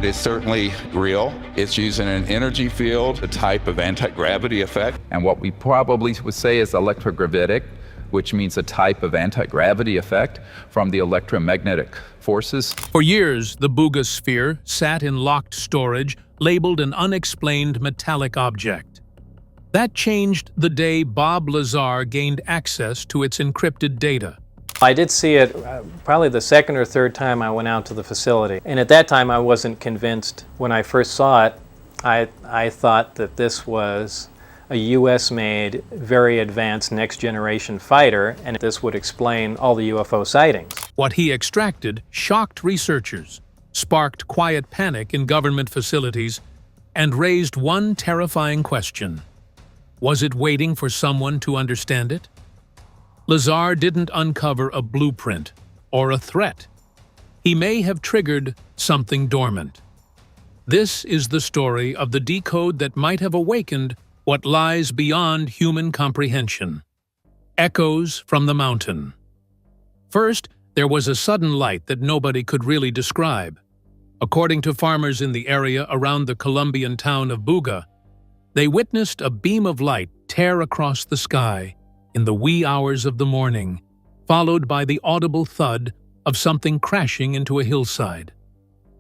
is certainly real. It's using an energy field, a type of anti-gravity effect. And what we probably would say is electrogravitic, which means a type of anti-gravity effect from the electromagnetic forces. For years, the Buga Sphere sat in locked storage, labeled an unexplained metallic object. That changed the day Bob Lazar gained access to its encrypted data. I did see it probably the second or third time I went out to the facility. And at that time I wasn't convinced. When I first saw it, I thought that this was a US-made, very advanced next-generation fighter, and this would explain all the UFO sightings. What he extracted shocked researchers, sparked quiet panic in government facilities, and raised one terrifying question. Was it waiting for someone to understand it? Lazar didn't uncover a blueprint or a threat. He may have triggered something dormant. This is the story of the decode that might have awakened what lies beyond human comprehension. Echoes from the mountain. First, there was a sudden light that nobody could really describe. According to farmers in the area around the Colombian town of Buga, they witnessed a beam of light tear across the sky in the wee hours of the morning, followed by the audible thud of something crashing into a hillside.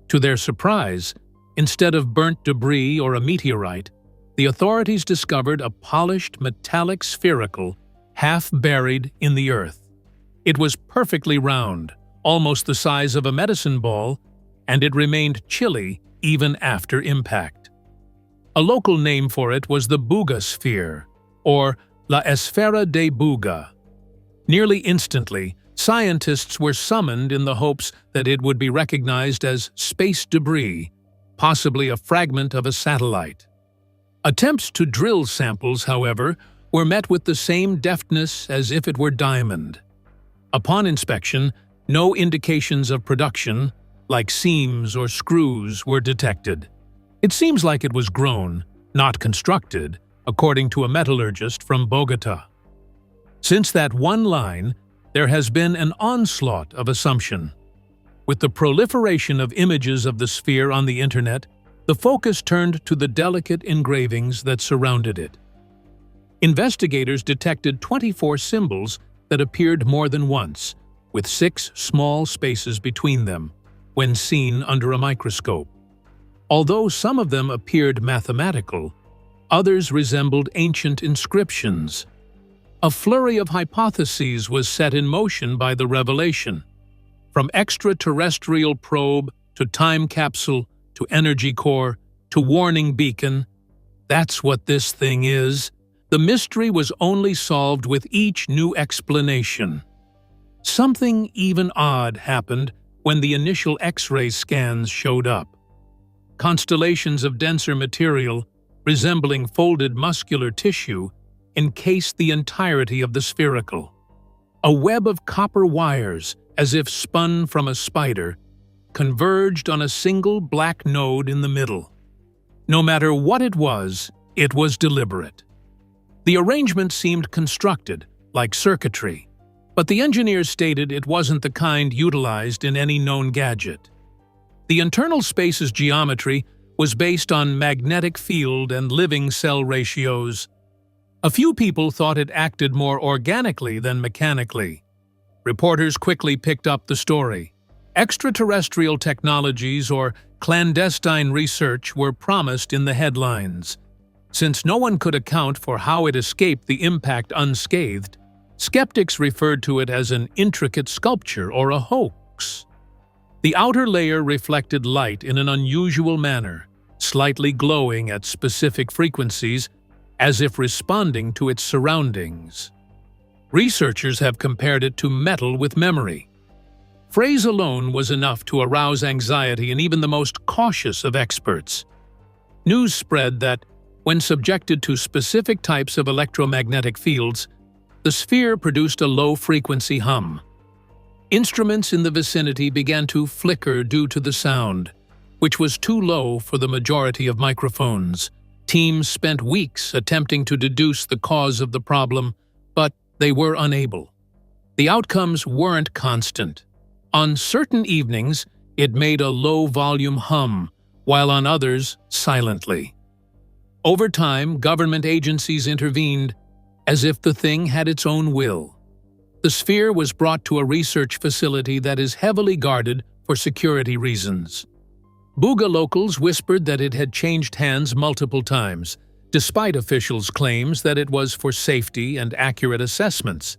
To their surprise, instead of burnt debris or a meteorite, the authorities discovered a polished metallic spherical half buried in the earth. It was perfectly round, almost the size of a medicine ball, and it remained chilly even after impact. A local name for it was the Buga Sphere, or La Esfera de Buga. Nearly instantly, scientists were summoned in the hopes that it would be recognized as space debris, possibly a fragment of a satellite. Attempts to drill samples, however, were met with the same deftness as if it were diamond. Upon inspection, no indications of production, like seams or screws, were detected. It seems like it was grown, not constructed, according to a metallurgist from Bogota. Since that one line, there has been an onslaught of assumption. With the proliferation of images of the sphere on the internet, the focus turned to the delicate engravings that surrounded it. Investigators detected 24 symbols that appeared more than once, with 6 small spaces between them, when seen under a microscope. Although some of them appeared mathematical, others resembled ancient inscriptions. A flurry of hypotheses was set in motion by the revelation. From extraterrestrial probe to time capsule to energy core to warning beacon, that's what this thing is. The mystery was only solved with each new explanation. Something even odd happened when the initial X-ray scans showed up. Constellations of denser material, resembling folded muscular tissue, encased the entirety of the spherical. A web of copper wires, as if spun from a spider, converged on a single black node in the middle. No matter what it was deliberate. The arrangement seemed constructed, like circuitry, but the engineers stated it wasn't the kind utilized in any known gadget. The internal space's geometry was based on magnetic field and living cell ratios. A few people thought it acted more organically than mechanically. Reporters quickly picked up the story. Extraterrestrial technologies or clandestine research were promised in the headlines. Since no one could account for how it escaped the impact unscathed, skeptics referred to it as an intricate sculpture or a hoax. The outer layer reflected light in an unusual manner, slightly glowing at specific frequencies, as if responding to its surroundings. Researchers have compared it to metal with memory. Phrase alone was enough to arouse anxiety in even the most cautious of experts. News spread that, when subjected to specific types of electromagnetic fields, the sphere produced a low-frequency hum. Instruments in the vicinity began to flicker due to the sound, which was too low for the majority of microphones. Teams spent weeks attempting to deduce the cause of the problem, but they were unable. The outcomes weren't constant. On certain evenings, it made a low-volume hum, while on others, silently. Over time, government agencies intervened, as if the thing had its own will. The sphere was brought to a research facility that is heavily guarded for security reasons. Buga locals whispered that it had changed hands multiple times, despite officials' claims that it was for safety and accurate assessments.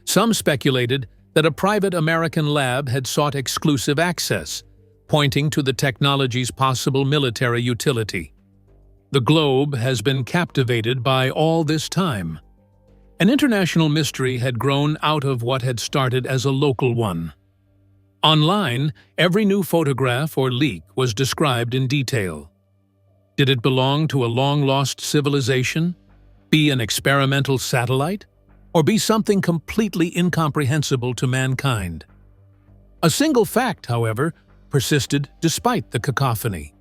Some speculated that a private American lab had sought exclusive access, pointing to the technology's possible military utility. The globe has been captivated by all this time. An international mystery had grown out of what had started as a local one. Online, every new photograph or leak was described in detail. Did it belong to a long-lost civilization, be an experimental satellite, or be something completely incomprehensible to mankind? A single fact, however, persisted despite the cacophony.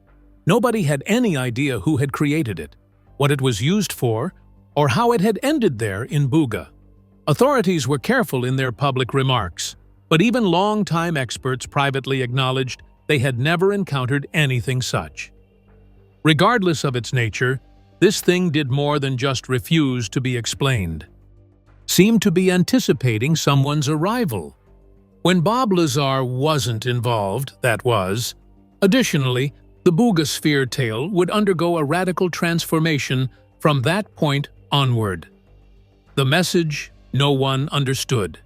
Nobody had any idea who had created it, what it was used for, or how it had ended there in Buga. Authorities were careful in their public remarks, but even long-time experts privately acknowledged they had never encountered anything such. Regardless of its nature, this thing did more than just refuse to be explained. Seemed to be anticipating someone's arrival. When Bob Lazar wasn't involved, that was. Additionally, the Buga Sphere tale would undergo a radical transformation from that point onward. The message no one understood.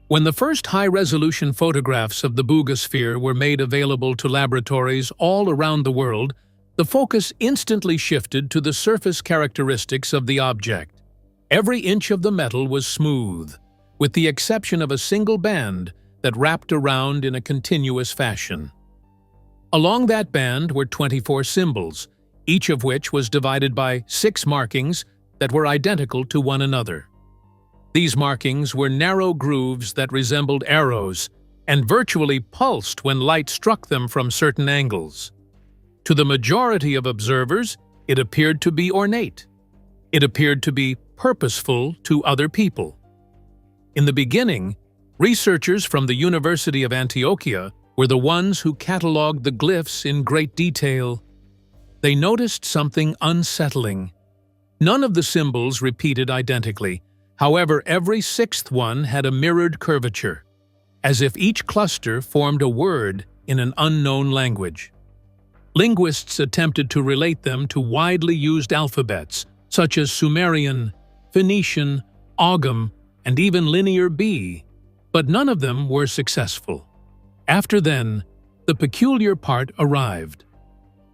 When the first high-resolution photographs of the Buga Sphere were made available to laboratories all around the world, the focus instantly shifted to the surface characteristics of the object. Every inch of the metal was smooth, with the exception of a single band that wrapped around in a continuous fashion. Along that band were 24 symbols, each of which was divided by 6 markings that were identical to one another. These markings were narrow grooves that resembled arrows and virtually pulsed when light struck them from certain angles. To the majority of observers, it appeared to be ornate. It appeared to be purposeful to other people. In the beginning, researchers from the University of Antioquia were the ones who cataloged the glyphs in great detail. They noticed something unsettling. None of the symbols repeated identically. However, every 6th one had a mirrored curvature, as if each cluster formed a word in an unknown language. Linguists attempted to relate them to widely used alphabets, such as Sumerian, Phoenician, Ogham, and even Linear B, but none of them were successful. After then, the peculiar part arrived.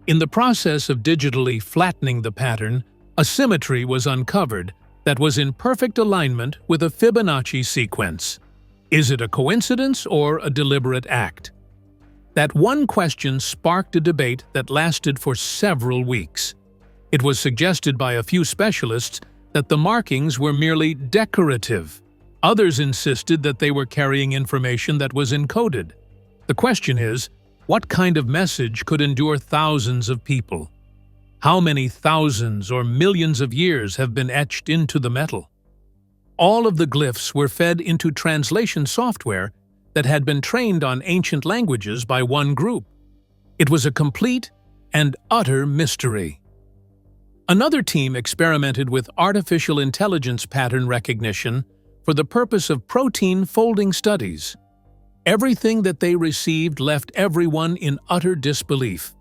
In the process of digitally flattening the pattern, a symmetry was uncovered that was in perfect alignment with a Fibonacci sequence. Is it a coincidence or a deliberate act? That one question sparked a debate that lasted for several weeks. It was suggested by a few specialists that the markings were merely decorative. Others insisted that they were carrying information that was encoded. The question is, what kind of message could endure thousands of people? How many thousands or millions of years have been etched into the metal? All of the glyphs were fed into translation software that had been trained on ancient languages by one group. It was a complete and utter mystery. Another team experimented with artificial intelligence pattern recognition for the purpose of protein folding studies. Everything that they received left everyone in utter disbelief.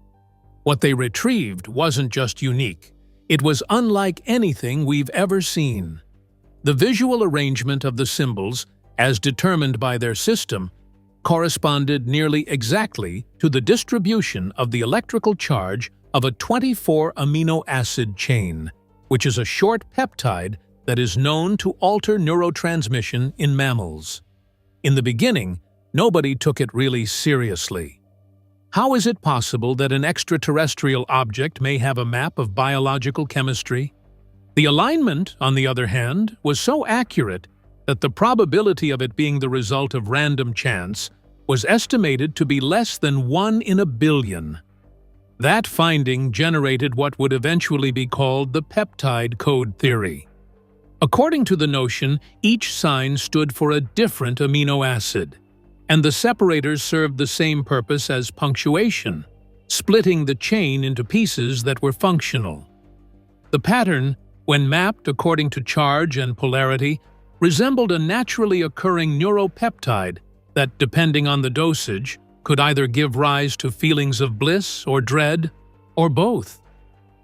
What they retrieved wasn't just unique. It was unlike anything we've ever seen. The visual arrangement of the symbols, as determined by their system, corresponded nearly exactly to the distribution of the electrical charge of a 24 amino acid chain, which is a short peptide that is known to alter neurotransmission in mammals. In the beginning, nobody took it really seriously. How is it possible that an extraterrestrial object may have a map of biological chemistry? The alignment, on the other hand, was so accurate that the probability of it being the result of random chance was estimated to be less than 1 in a billion. That finding generated what would eventually be called the peptide code theory. According to the notion, each sign stood for a different amino acid, and the separators served the same purpose as punctuation. splitting the chain into pieces that were functional. The pattern, when mapped according to charge and polarity, resembled a naturally occurring neuropeptide that, depending on the dosage, could either give rise to feelings of bliss or dread, or both.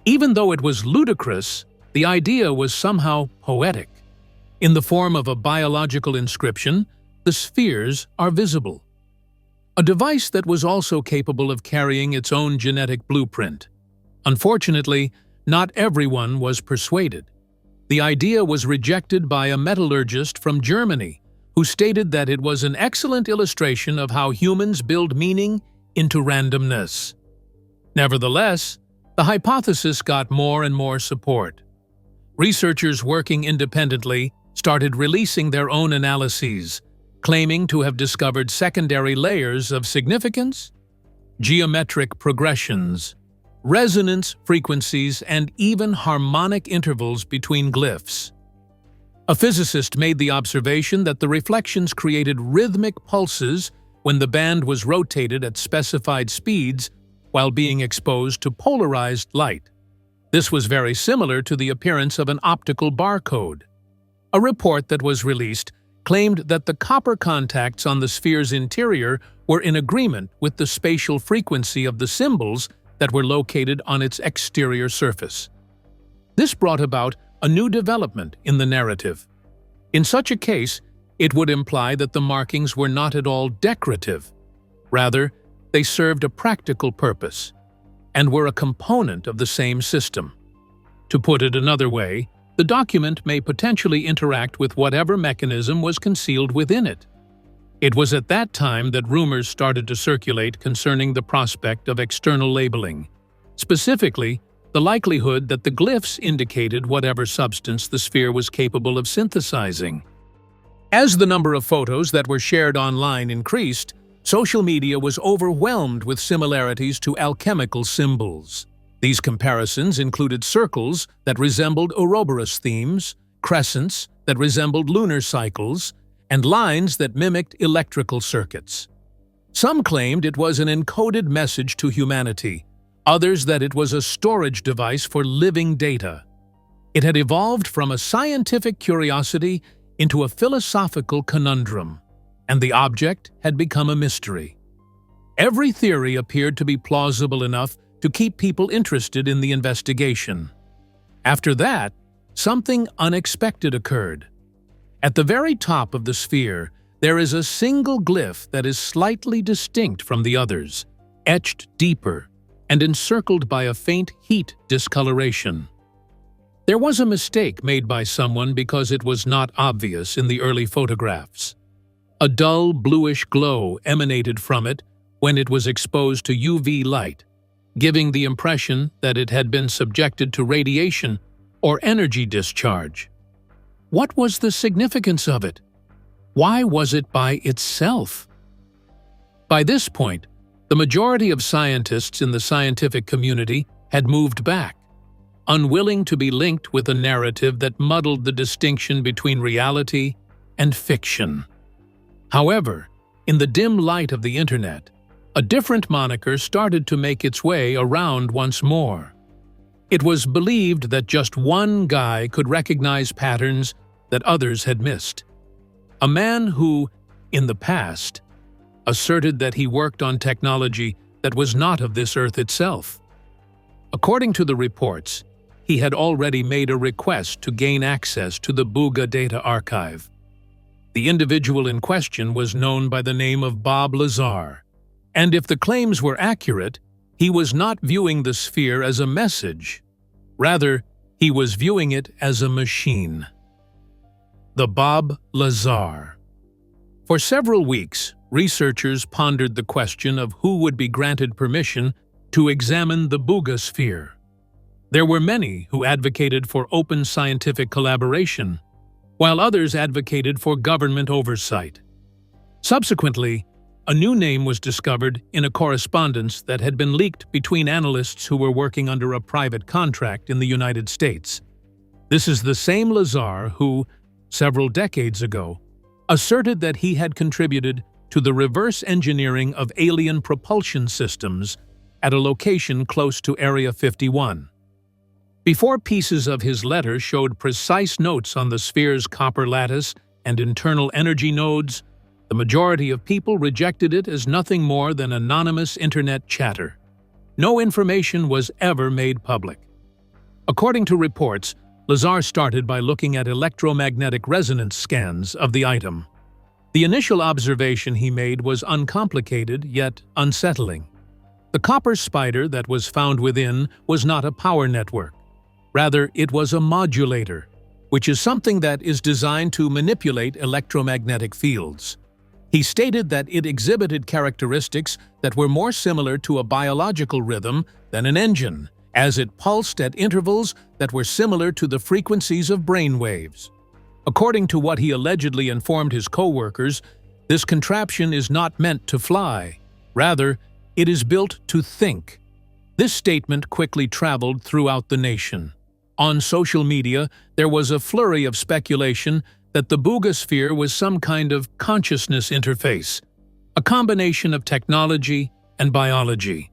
Even though it was ludicrous, the idea was somehow poetic. In the form of a biological inscription, the spheres are visible. A device that was also capable of carrying its own genetic blueprint. Unfortunately, not everyone was persuaded. The idea was rejected by a metallurgist from Germany, who stated that it was an excellent illustration of how humans build meaning into randomness. Nevertheless, the hypothesis got more and more support. Researchers working independently started releasing their own analyses, claiming to have discovered secondary layers of significance, geometric progressions, resonance frequencies, and even harmonic intervals between glyphs. A physicist made the observation that the reflections created rhythmic pulses when the band was rotated at specified speeds while being exposed to polarized light. This was very similar to the appearance of an optical barcode. A report that was released claimed that the copper contacts on the sphere's interior were in agreement with the spatial frequency of the symbols that were located on its exterior surface. This brought about a new development in the narrative. In such a case, it would imply that the markings were not at all decorative. Rather, they served a practical purpose and were a component of the same system. To put it another way, the document may potentially interact with whatever mechanism was concealed within it. It was at that time that rumors started to circulate concerning the prospect of external labeling, specifically the likelihood that the glyphs indicated whatever substance the sphere was capable of synthesizing. As the number of photos that were shared online increased, social media was overwhelmed with similarities to alchemical symbols. These comparisons included circles that resembled Ouroboros themes, crescents that resembled lunar cycles, and lines that mimicked electrical circuits. Some claimed it was an encoded message to humanity, others that it was a storage device for living data. It had evolved from a scientific curiosity into a philosophical conundrum, and the object had become a mystery. Every theory appeared to be plausible enough to keep people interested in the investigation. After that, something unexpected occurred. At the very top of the sphere, there is a single glyph that is slightly distinct from the others, etched deeper, and encircled by a faint heat discoloration. There was a mistake made by someone because it was not obvious in the early photographs. A dull bluish glow emanated from it when it was exposed to UV light, giving the impression that it had been subjected to radiation or energy discharge. What was the significance of it? Why was it by itself? By this point, the majority of scientists in the scientific community had moved back, unwilling to be linked with a narrative that muddled the distinction between reality and fiction. However, in the dim light of the internet, a different moniker started to make its way around once more. It was believed that just one guy could recognize patterns that others had missed. A man who, in the past, asserted that he worked on technology that was not of this earth itself. According to the reports, he had already made a request to gain access to the Buga data archive. The individual in question was known by the name of Bob Lazar, and if the claims were accurate, he was not viewing the sphere as a message. Rather, he was viewing it as a machine. The Bob Lazar. For several weeks, researchers pondered the question of who would be granted permission to examine the Buga Sphere. There were many who advocated for open scientific collaboration, while others advocated for government oversight. Subsequently, a new name was discovered in a correspondence that had been leaked between analysts who were working under a private contract in the United States. This is the same Lazar who, several decades ago, asserted that he had contributed to the reverse engineering of alien propulsion systems at a location close to Area 51. Before pieces of his letter showed precise notes on the sphere's copper lattice and internal energy nodes, the majority of people rejected it as nothing more than anonymous internet chatter. No information was ever made public. According to reports, Lazar started by looking at electromagnetic resonance scans of the item. The initial observation he made was uncomplicated yet unsettling. The copper spider that was found within was not a power network. Rather, it was a modulator, which is something that is designed to manipulate electromagnetic fields. He stated that it exhibited characteristics that were more similar to a biological rhythm than an engine, as it pulsed at intervals that were similar to the frequencies of brain waves. According to what he allegedly informed his co-workers, this contraption is not meant to fly. Rather, it is built to think. This statement quickly traveled throughout the nation. On social media, there was a flurry of speculation that the Buga Sphere was some kind of consciousness interface, a combination of technology and biology.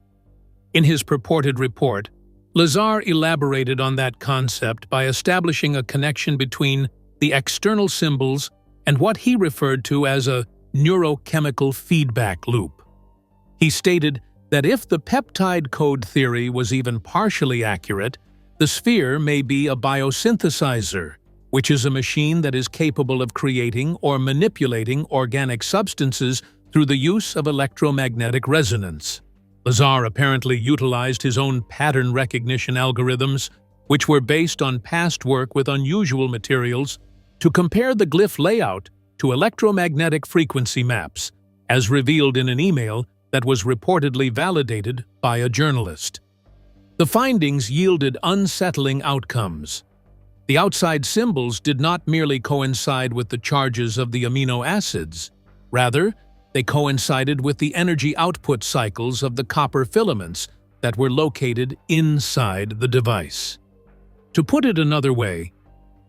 In his purported report, Lazar elaborated on that concept by establishing a connection between the external symbols and what he referred to as a neurochemical feedback loop. He stated that if the peptide code theory was even partially accurate, the sphere may be a biosynthesizer, which is a machine that is capable of creating or manipulating organic substances through the use of electromagnetic resonance. Lazar apparently utilized his own pattern recognition algorithms, which were based on past work with unusual materials, to compare the glyph layout to electromagnetic frequency maps, as revealed in an email that was reportedly validated by a journalist. The findings yielded unsettling outcomes. The outside symbols did not merely coincide with the charges of the amino acids. Rather, they coincided with the energy output cycles of the copper filaments that were located inside the device. To put it another way,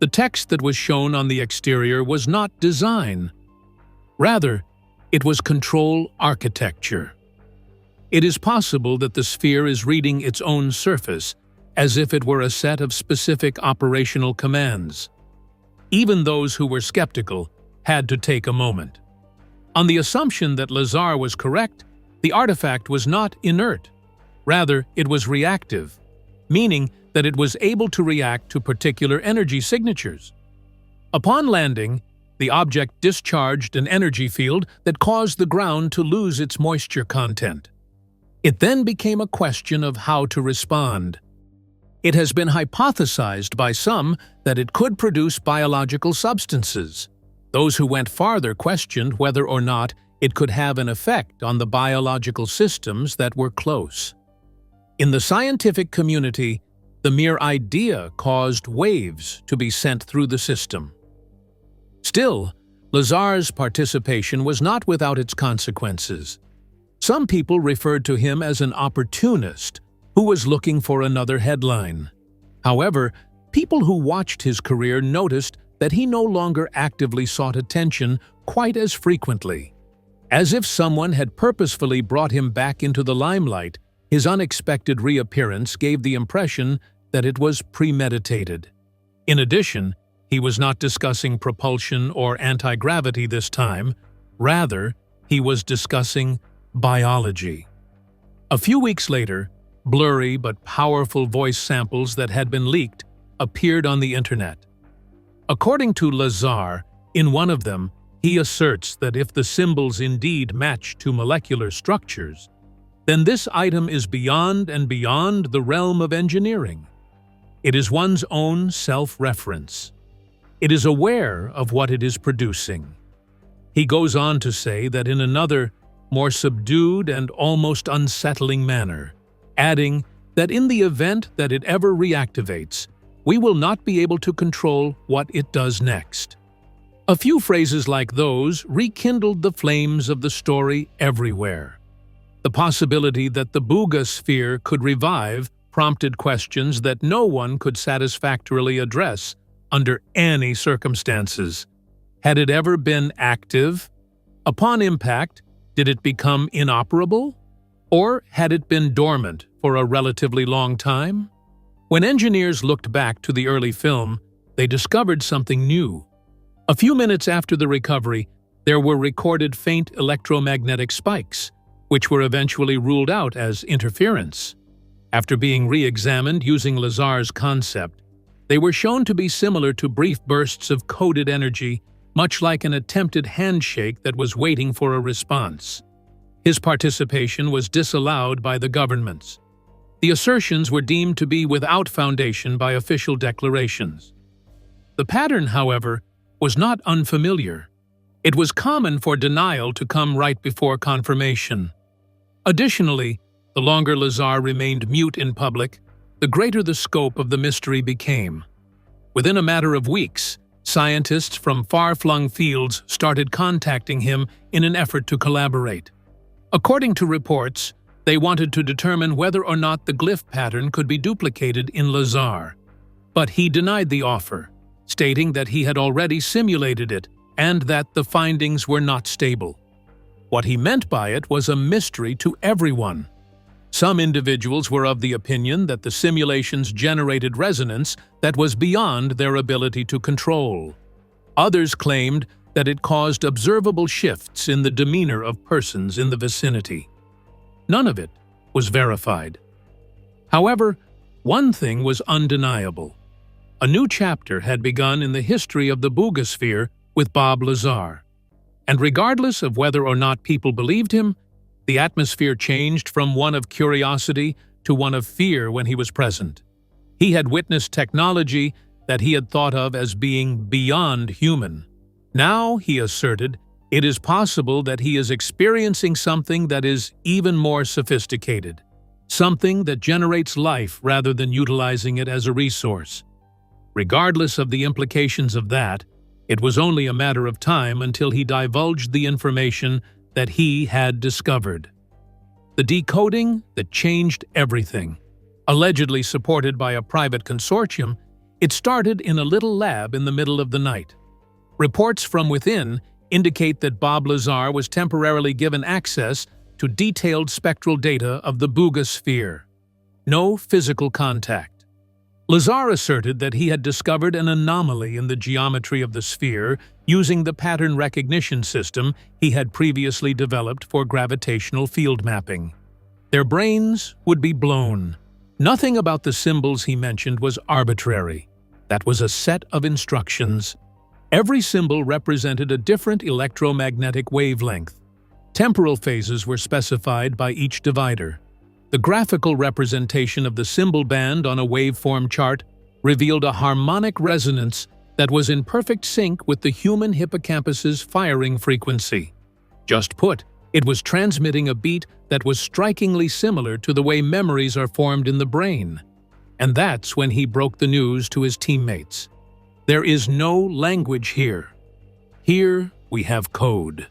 the text that was shown on the exterior was not design. Rather, it was control architecture. It is possible that the sphere is reading its own surface as if it were a set of specific operational commands. Even those who were skeptical had to take a moment. On the assumption that Lazar was correct, the artifact was not inert. Rather, it was reactive, meaning that it was able to react to particular energy signatures. Upon landing, the object discharged an energy field that caused the ground to lose its moisture content. It then became a question of how to respond. It has been hypothesized by some that it could produce biological substances. Those who went farther questioned whether or not it could have an effect on the biological systems that were close. In the scientific community, the mere idea caused waves to be sent through the system. Still, Lazar's participation was not without its consequences. Some people referred to him as an opportunist who was looking for another headline. However, people who watched his career noticed that he no longer actively sought attention quite as frequently. As if someone had purposefully brought him back into the limelight, his unexpected reappearance gave the impression that it was premeditated. In addition, he was not discussing propulsion or anti-gravity this time. Rather, he was discussing biology. A few weeks later, blurry but powerful voice samples that had been leaked appeared on the internet. According to Lazar, in one of them, he asserts that if the symbols indeed match to molecular structures, then this item is beyond and beyond the realm of engineering. It is one's own self-reference. It is aware of what it is producing. He goes on to say that in another, more subdued and almost unsettling manner, adding that in the event that it ever reactivates, we will not be able to control what it does next. A few phrases like those rekindled the flames of the story everywhere. The possibility that the Buga Sphere could revive prompted questions that no one could satisfactorily address under any circumstances. Had it ever been active? Upon impact, did it become inoperable? Or had it been dormant for a relatively long time? When engineers looked back to the early film, they discovered something new. A few minutes after the recovery, there were recorded faint electromagnetic spikes, which were eventually ruled out as interference. After being re-examined using Lazar's concept, they were shown to be similar to brief bursts of coded energy, much like an attempted handshake that was waiting for a response. His participation was disallowed by the governments. The assertions were deemed to be without foundation by official declarations. The pattern, however, was not unfamiliar. It was common for denial to come right before confirmation. Additionally, the longer Lazar remained mute in public, the greater the scope of the mystery became. Within a matter of weeks, scientists from far-flung fields started contacting him in an effort to collaborate. According to reports, they wanted to determine whether or not the glyph pattern could be duplicated in Lazar. But he denied the offer, stating that he had already simulated it and that the findings were not stable. What he meant by it was a mystery to everyone. Some individuals were of the opinion that the simulations generated resonance that was beyond their ability to control. Others claimed that it caused observable shifts in the demeanor of persons in the vicinity. None of it was verified. However, one thing was undeniable. A new chapter had begun in the history of the Buga Sphere with Bob Lazar. And regardless of whether or not people believed him, the atmosphere changed from one of curiosity to one of fear when he was present. He had witnessed technology that he had thought of as being beyond human. Now, he asserted, it is possible that he is experiencing something that is even more sophisticated, something that generates life rather than utilizing it as a resource. Regardless of the implications of that, it was only a matter of time until he divulged the information that he had discovered. The decoding that changed everything. Allegedly supported by a private consortium, it started in a little lab in the middle of the night. Reports from within indicate that Bob Lazar was temporarily given access to detailed spectral data of the Buga Sphere. No physical contact. Lazar asserted that he had discovered an anomaly in the geometry of the sphere using the pattern recognition system he had previously developed for gravitational field mapping. Their brains would be blown. Nothing about the symbols he mentioned was arbitrary. That was a set of instructions. Every symbol represented a different electromagnetic wavelength. Temporal phases were specified by each divider. The graphical representation of the symbol band on a waveform chart revealed a harmonic resonance that was in perfect sync with the human hippocampus's firing frequency. Just put, it was transmitting a beat that was strikingly similar to the way memories are formed in the brain. And that's when he broke the news to his teammates. There is no language here. Here we have code.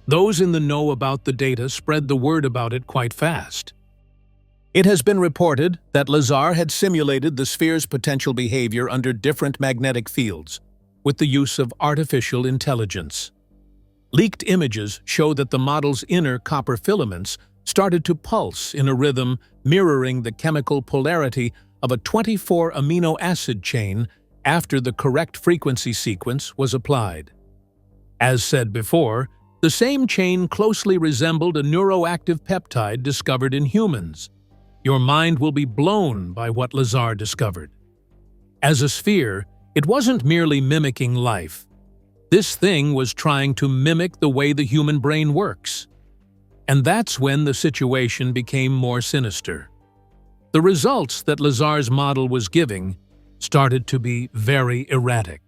Those in the know about the data spread the word about it quite fast. It has been reported that Lazar had simulated the sphere's potential behavior under different magnetic fields, with the use of artificial intelligence. Leaked images show that the model's inner copper filaments started to pulse in a rhythm mirroring the chemical polarity of a 24 amino acid chain after the correct frequency sequence was applied. As said before, the same chain closely resembled a neuroactive peptide discovered in humans. Your mind will be blown by what Lazar discovered. As a sphere, it wasn't merely mimicking life. This thing was trying to mimic the way the human brain works. And that's when the situation became more sinister. The results that Lazar's model was giving started to be very erratic.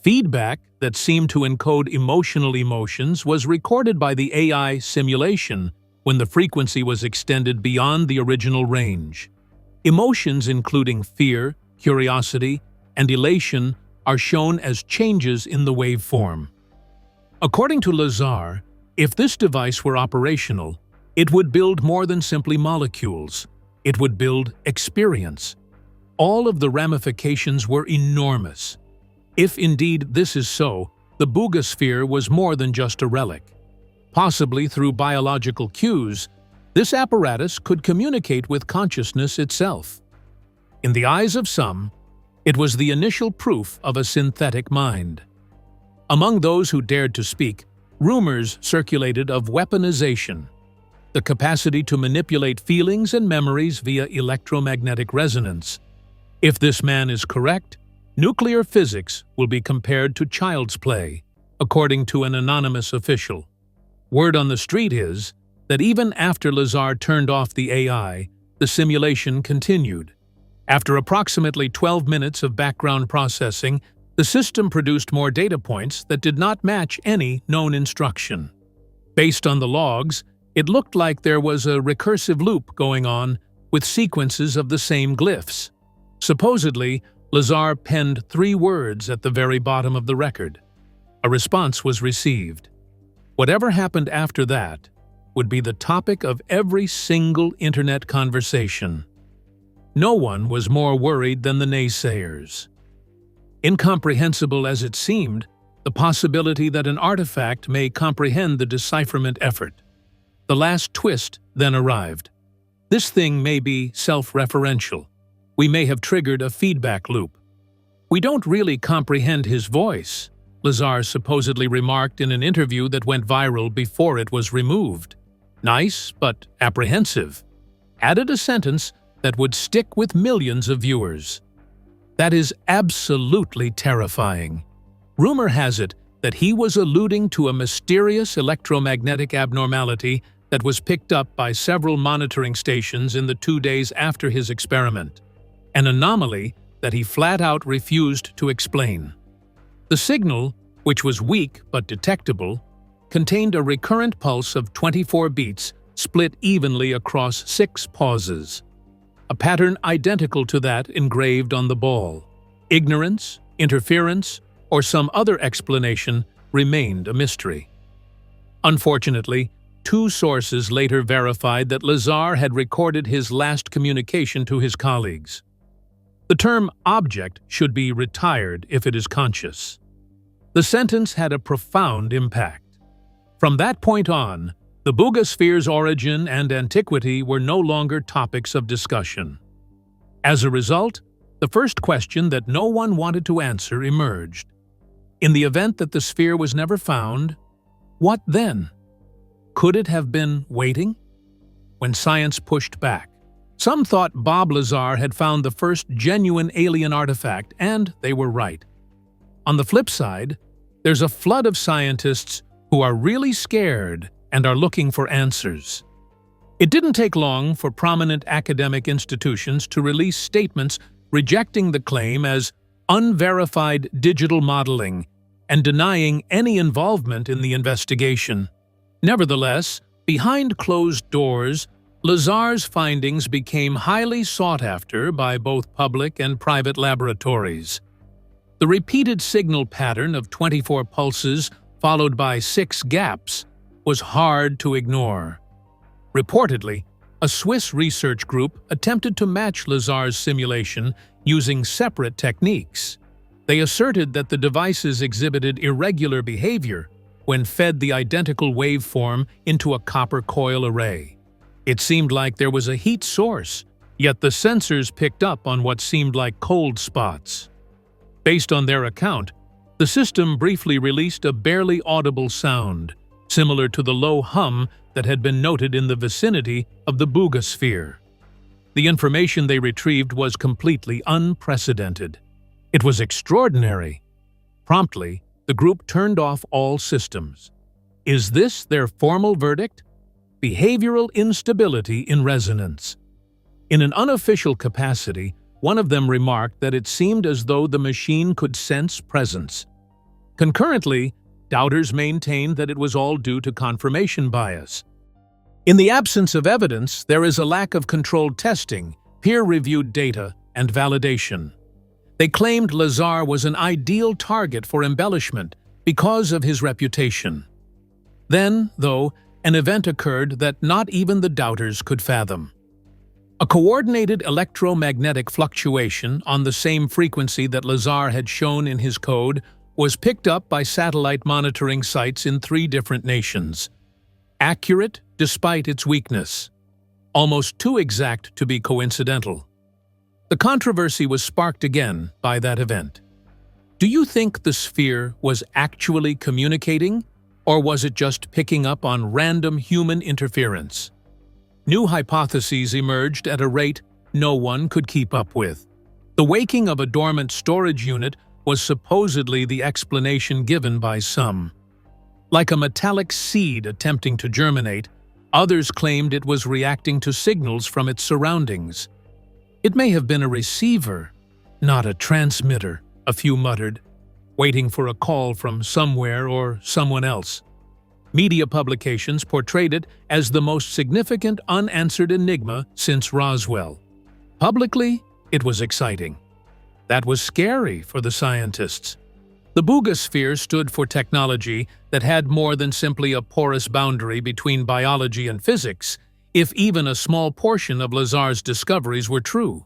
Feedback that seemed to encode emotional emotions was recorded by the AI simulation when the frequency was extended beyond the original range. Emotions including fear, curiosity, and elation are shown as changes in the waveform. According to Lazar, if this device were operational, it would build more than simply molecules. It would build experience. All of the ramifications were enormous. If indeed this is so, the Buga Sphere was more than just a relic. Possibly through biological cues, This apparatus could communicate with consciousness itself. In the eyes of some, it was the initial proof of a synthetic mind. Among those who dared to speak, rumors circulated of weaponization, the capacity to manipulate feelings and memories via electromagnetic resonance. If this man is correct, nuclear physics will be compared to child's play, according to an anonymous official. Word on the street is that even after Lazar turned off the AI, the simulation continued. After approximately 12 minutes of background processing, the system produced more data points that did not match any known instruction. Based on the logs, it looked like there was a recursive loop going on with sequences of the same glyphs. Supposedly, Lazar penned 3 words at the very bottom of the record. A response was received. Whatever happened after that would be the topic of every single internet conversation. No one was more worried than the naysayers. Incomprehensible as it seemed, the possibility that an artifact may comprehend the decipherment effort. The last twist then arrived. This thing may be self-referential. We may have triggered a feedback loop. "We don't really comprehend his voice," Lazar supposedly remarked in an interview that went viral before it was removed. Nice, but apprehensive. Added a sentence that would stick with millions of viewers. That is absolutely terrifying. Rumor has it that he was alluding to a mysterious electromagnetic abnormality that was picked up by several monitoring stations in the 2 days after his experiment, an anomaly that he flat-out refused to explain. The signal, which was weak but detectable, contained a recurrent pulse of 24 beats split evenly across 6 pauses, a pattern identical to that engraved on the ball. Ignorance, interference, or some other explanation remained a mystery. Unfortunately, 2 sources later verified that Lazar had recorded his last communication to his colleagues. The term object should be retired if it is conscious. The sentence had a profound impact. From that point on, the Buga Sphere's origin and antiquity were no longer topics of discussion. As a result, the first question that no one wanted to answer emerged. In the event that the sphere was never found, what then? Could it have been waiting? When science pushed back, some thought Bob Lazar had found the first genuine alien artifact, and they were right. On the flip side, there's a flood of scientists who are really scared and are looking for answers. It didn't take long for prominent academic institutions to release statements rejecting the claim as unverified digital modeling and denying any involvement in the investigation. Nevertheless, behind closed doors, Lazar's findings became highly sought after by both public and private laboratories. The repeated signal pattern of 24 pulses followed by 6 gaps was hard to ignore. Reportedly, a Swiss research group attempted to match Lazar's simulation using separate techniques. They asserted that the devices exhibited irregular behavior when fed the identical waveform into a copper coil array. It seemed like there was a heat source, yet the sensors picked up on what seemed like cold spots. Based on their account, the system briefly released a barely audible sound, similar to the low hum that had been noted in the vicinity of the Buga Sphere. The information they retrieved was completely unprecedented. It was extraordinary. Promptly, the group turned off all systems. Is this their formal verdict? Behavioral instability in resonance. In an unofficial capacity, one of them remarked that it seemed as though the machine could sense presence. Concurrently, doubters maintained that it was all due to confirmation bias. In the absence of evidence, there is a lack of controlled testing, peer-reviewed data, and validation. They claimed Lazar was an ideal target for embellishment because of his reputation. Then, though, an event occurred that not even the doubters could fathom. A coordinated electromagnetic fluctuation on the same frequency that Lazar had shown in his code was picked up by satellite monitoring sites in 3 different nations. Accurate despite its weakness. almost too exact to be coincidental. The controversy was sparked again by that event. Do you think the sphere was actually communicating, or was it just picking up on random human interference? New hypotheses emerged at a rate no one could keep up with. The waking of a dormant storage unit was supposedly the explanation given by some. Like a metallic seed attempting to germinate, others claimed it was reacting to signals from its surroundings. It may have been a receiver, not a transmitter, a few muttered, waiting for a call from somewhere or someone else. Media publications portrayed it as the most significant unanswered enigma since Roswell. Publicly, it was exciting. That was scary for the scientists. The Buga Sphere stood for technology that had more than simply a porous boundary between biology and physics, if even a small portion of Lazar's discoveries were true.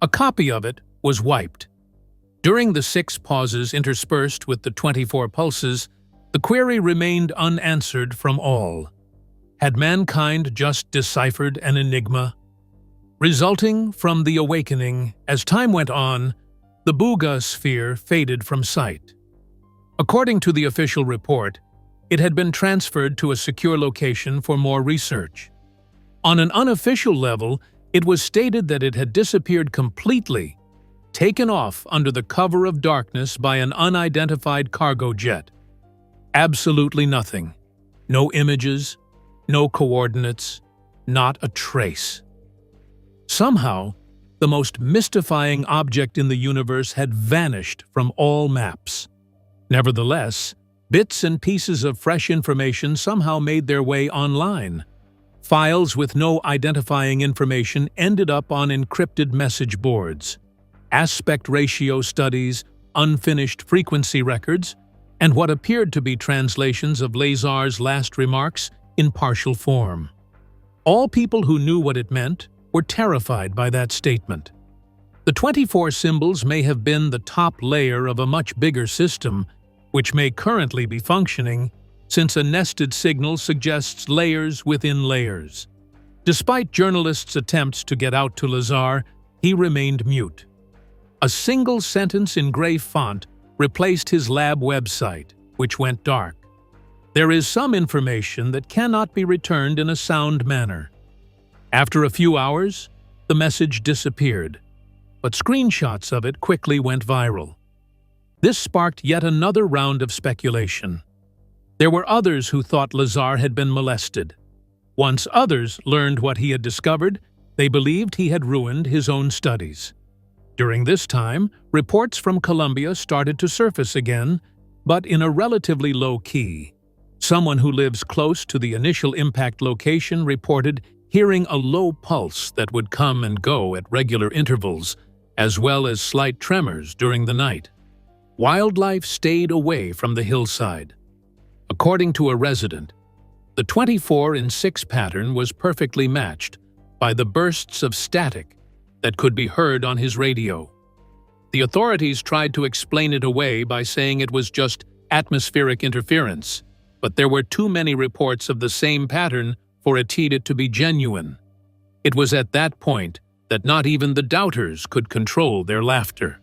A copy of it was wiped. During the 6 pauses interspersed with the 24 pulses, the query remained unanswered from all. Had mankind just deciphered an enigma? Resulting from the awakening, as time went on, the Buga Sphere faded from sight. According to the official report, it had been transferred to a secure location for more research. On an unofficial level, it was stated that it had disappeared completely, taken off under the cover of darkness by an unidentified cargo jet. Absolutely nothing. No images, no coordinates, not a trace. Somehow, the most mystifying object in the universe had vanished from all maps. Nevertheless, bits and pieces of fresh information somehow made their way online. Files with no identifying information ended up on encrypted message boards, aspect ratio studies, unfinished frequency records, and what appeared to be translations of Lazar's last remarks in partial form. All people who knew what it meant were terrified by that statement. The 24 symbols may have been the top layer of a much bigger system, which may currently be functioning, since a nested signal suggests layers within layers. Despite journalists' attempts to get out to Lazar, he remained mute. A single sentence in gray font replaced his lab website, which went dark. There is some information that cannot be returned in a sound manner. After a few hours, the message disappeared, but screenshots of it quickly went viral. This sparked yet another round of speculation. There were others who thought Lazar had been molested. Once others learned what he had discovered, they believed he had ruined his own studies. During this time, reports from Colombia started to surface again, but in a relatively low key. Someone who lives close to the initial impact location reported hearing a low pulse that would come and go at regular intervals, as well as slight tremors during the night. Wildlife stayed away from the hillside. According to a resident, the 24-in-6 pattern was perfectly matched by the bursts of static that could be heard on his radio. The authorities tried to explain it away by saying it was just atmospheric interference, but there were too many reports of the same pattern for it to be genuine. It was at that point that not even the doubters could control their laughter.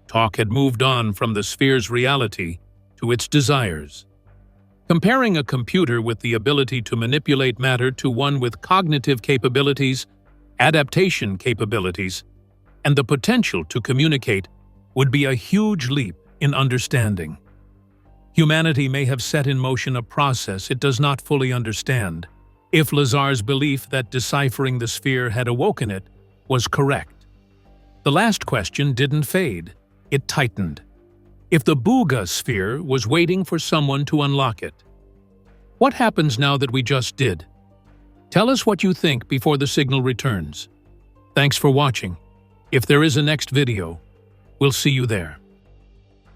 Talk had moved on from the sphere's reality to its desires. Comparing a computer with the ability to manipulate matter to one with cognitive capabilities, adaptation capabilities, and the potential to communicate would be a huge leap in understanding. Humanity may have set in motion a process it does not fully understand, if Lazar's belief that deciphering the sphere had awoken it was correct. The last question didn't fade, it tightened. If the Buga Sphere was waiting for someone to unlock it, what happens now that we just did? Tell us what you think before the signal returns. Thanks for watching. If there is a next video, we'll see you there.